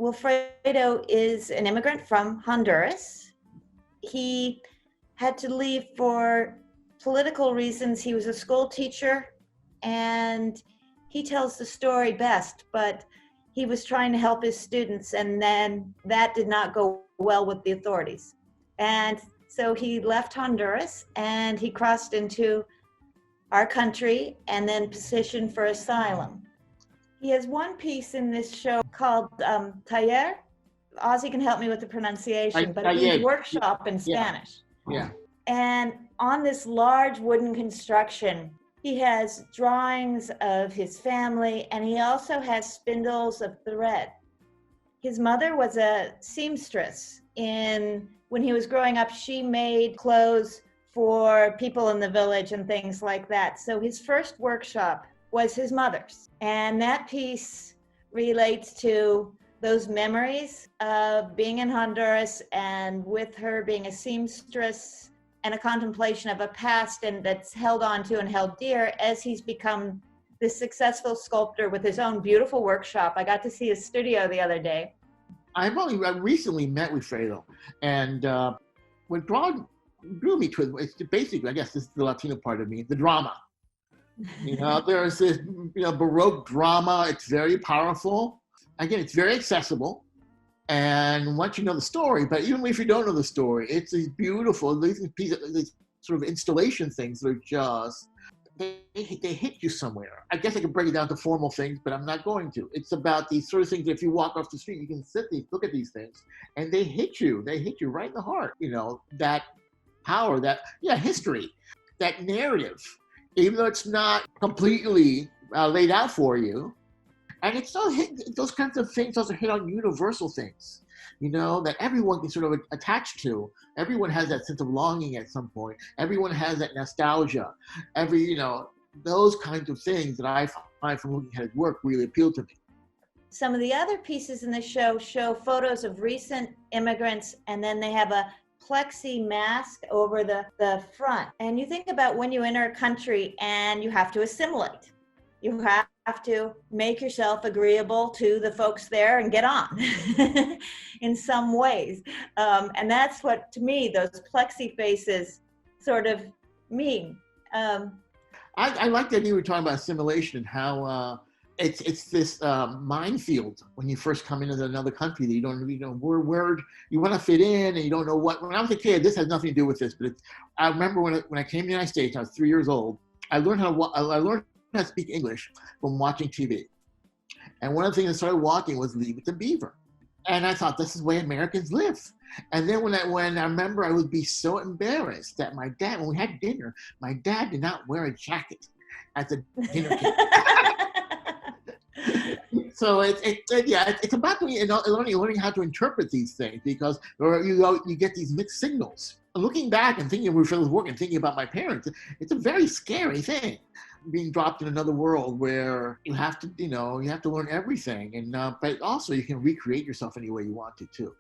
Wilfredo is an immigrant from Honduras. He had to leave for political reasons. He was a school teacher, and he tells the story best, but he was trying to help his students, and then that did not go well with the authorities. And so he left Honduras and he crossed into our country and then petitioned for asylum. He has one piece in this show called Taller. Ozzy can help me with the pronunciation, but it means workshop in Spanish. Yeah. And on this large wooden construction, he has drawings of his family, and he also has spindles of thread. His mother was a seamstress. When he was growing up, she made clothes for people in the village and things like that. So his first workshop was his mother's. And that piece relates to those memories of being in Honduras and with her being a seamstress, and a contemplation of a past and that's held on to and held dear as he's become this successful sculptor with his own beautiful workshop. I got to see his studio the other day. I recently met with Wilfredo, and what drew me to it, it's basically, I guess this is the Latino part of me, the drama. There's this, Baroque drama. It's very powerful. Again, it's very accessible. And once you know the story, but even if you don't know the story, it's these beautiful, these sort of installation things that are just, they hit you somewhere. I guess I could break it down to formal things, but I'm not going to. It's about these sort of things that if you walk off the street, you can look at these things, and they hit you. They hit you right in the heart. That power, history, that narrative, even though it's not completely laid out for you. And it's those kinds of things also hit on universal things, that everyone can sort of attach to. Everyone has that sense of longing at some point. Everyone has that nostalgia. Those kinds of things that I find from looking at his work really appeal to me. Some of the other pieces in the show photos of recent immigrants, and then they have a plexi mask over the front. And you think about when you enter a country and you have to assimilate. You have to make yourself agreeable to the folks there and get on in some ways. And that's what, to me, those plexi faces sort of mean. I like that you were talking about assimilation and how it's this minefield when you first come into another country that you don't really know where you want to fit in, and you don't know what. When I was a kid, this has nothing to do with this, but I remember when I came to the United States, I was 3 years old. I learned how to speak English from watching TV. And one of the things I started walking was Leave It to Beaver. And I thought, this is the way Americans live. And then when I remember, I would be so embarrassed that my dad, when we had dinner, my dad did not wear a jacket at the dinner table. So it's about learning how to interpret these things, because you get these mixed signals. Looking back and thinking of Wilfredo's work and thinking about my parents, it's a very scary thing, being dropped in another world where you have to learn everything, and but also you can recreate yourself any way you want to too.